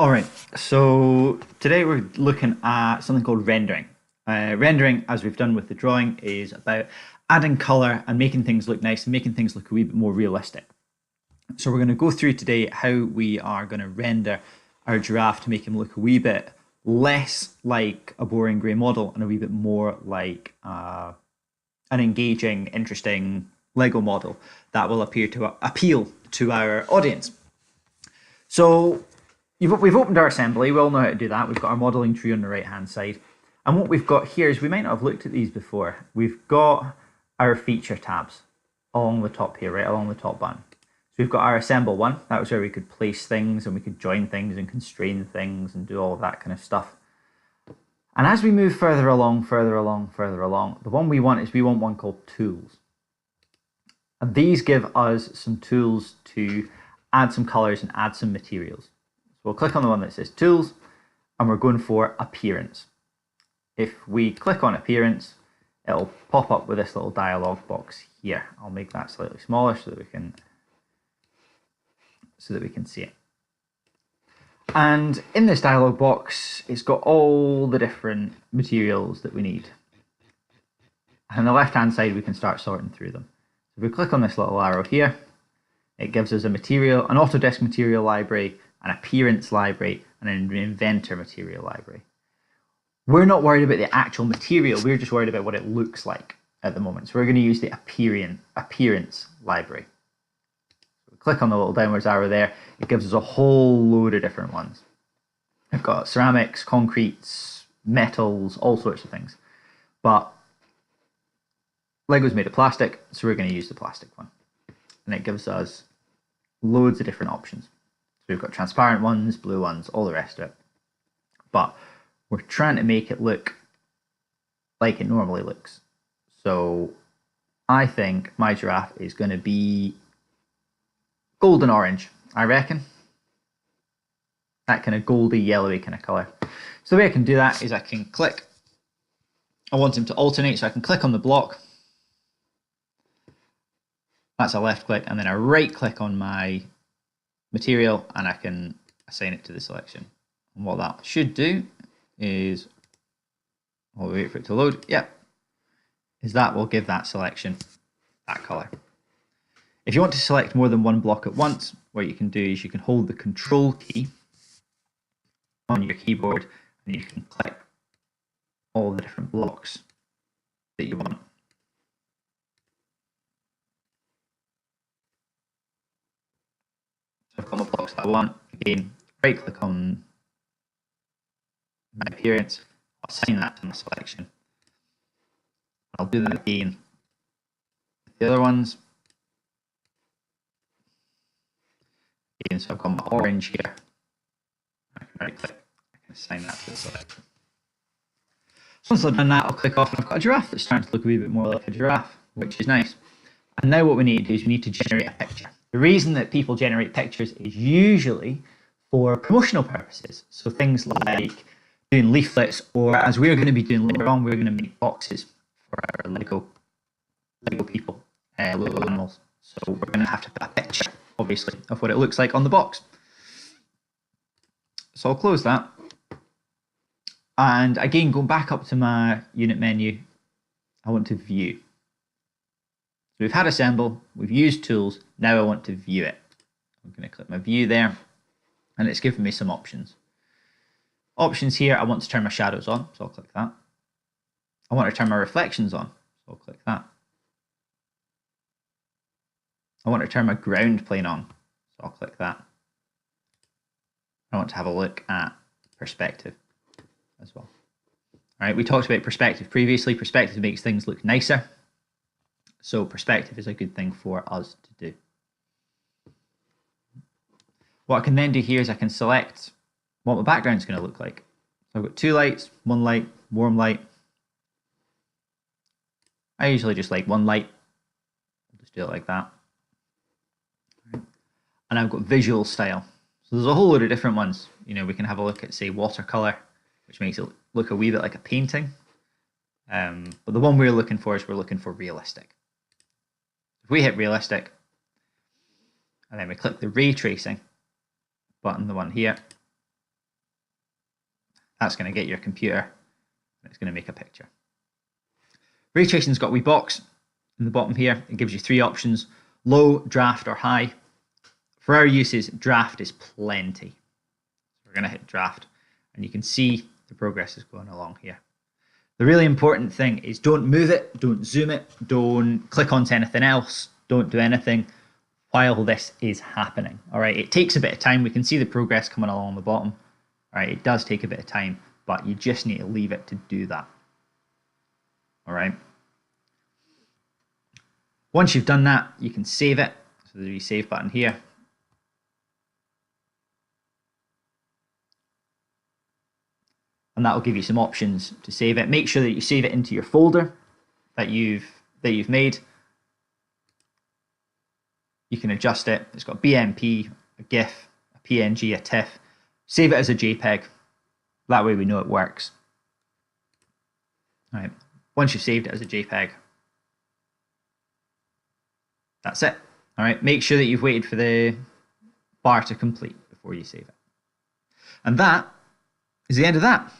All right, so today we're looking at something called rendering. Rendering, as we've done with the drawing, is about adding color and making things look nice and making things look a wee bit more realistic. So we're going to go through today how we are going to render our giraffe to make him look a wee bit less like a boring grey model and a wee bit more like an engaging, interesting Lego model that will appeal to our audience. So we've opened our assembly. We all know how to do that. We've got our modeling tree on the right hand side. And what we've got here is we might not have looked at these before. We've got our feature tabs along the top here, right along the top button. So we've got our assemble one. That was where we could place things and we could join things and constrain things and do all of that kind of stuff. And as we move further along, the one we want is we want one called tools. And these give us some tools to add some colors and add some materials. So we'll click on the one that says tools and we're going for appearance. If we click on appearance, it'll pop up with this little dialog box here. I'll make that slightly smaller so that we can see it. And in this dialog box, it's got all the different materials that we need. And on the left-hand side, we can start sorting through them. So if we click on this little arrow here, it gives us an Autodesk material library, an appearance library, and an Inventor material library. We're not worried about the actual material, we're just worried about what it looks like at the moment. So we're going to use the appearance library. Click on the little downwards arrow there, it gives us a whole load of different ones. We've got ceramics, concretes, metals, all sorts of things. But Lego's made of plastic, so we're going to use the plastic one. And it gives us loads of different options. So we've got transparent ones, blue ones, all the rest of it. But we're trying to make it look like it normally looks. So I think my giraffe is going to be golden orange, I reckon. That kind of goldy, yellowy kind of colour. So the way I can do that is I can click. I want him to alternate, so I can click on the block. That's a left click, and then a right click on my material, and I can assign it to the selection. And what that should do is, while we wait for it to load, is that will give that selection that colour. If you want to select more than one block at once, what you can do is you can hold the Control key on your keyboard and you can click all the different blocks that you want. So I've got my blocks that I want. Again, right click on my appearance, I'll assign that to my selection. I'll do that again with the other ones. So I've got my orange here. I can right click, I can assign that to the selection. So once I've done that, I'll click off and I've got a giraffe that's starting to look a wee bit more like a giraffe, which is nice. And now what we need to do is we need to generate a picture. The reason that people generate pictures is usually for promotional purposes. So things like doing leaflets, or as we're going to be doing later on, we're going to make boxes for our Lego people, little animals. So we're going to have to put a picture, obviously, of what it looks like on the box. So I'll close that. And again, going back up to my unit menu, I want to view. So we've had assemble, we've used tools, now I want to view it. I'm going to click my view there, and it's giving me some options. Options here, I want to turn my shadows on, so I'll click that. I want to turn my reflections on, so I'll click that. I want to turn my ground plane on, so I'll click that. I want to have a look at perspective as well. All right, we talked about perspective previously. Perspective makes things look nicer. So perspective is a good thing for us to do. What I can then do here is I can select what my background is going to look like. So I've got two lights, one light, warm light. I usually just like one light. I'll just do it like that. And I've got visual style. So there's a whole load of different ones. You know, we can have a look at, say, watercolor, which makes it look a wee bit like a painting. But the one we're looking for is we're looking for realistic. If we hit realistic, and then we click the ray tracing button, the one here, That's going to get your computer, and it's going to make a picture. Ray tracing's got a wee box in the bottom here. It gives you 3 options: low, draft, or high. For our uses, draft is plenty. So we're going to hit draft, and you can see the progress is going along here. The really important thing is don't move it, don't zoom it, don't click onto anything else, don't do anything while this is happening. All right, it takes a bit of time. We can see the progress coming along the bottom. All right, it does take a bit of time, but you just need to leave it to do that. All right. Once you've done that, you can save it. So there's a save button here. And that will give you some options to save it. Make sure that you save it into your folder that you've made. You can adjust it. It's got BMP, a GIF, a PNG, a TIFF. Save it as a JPEG. That way we know it works. All right. Once you've saved it as a JPEG, that's it. All right. Make sure that you've waited for the bar to complete before you save it. And that is the end of that.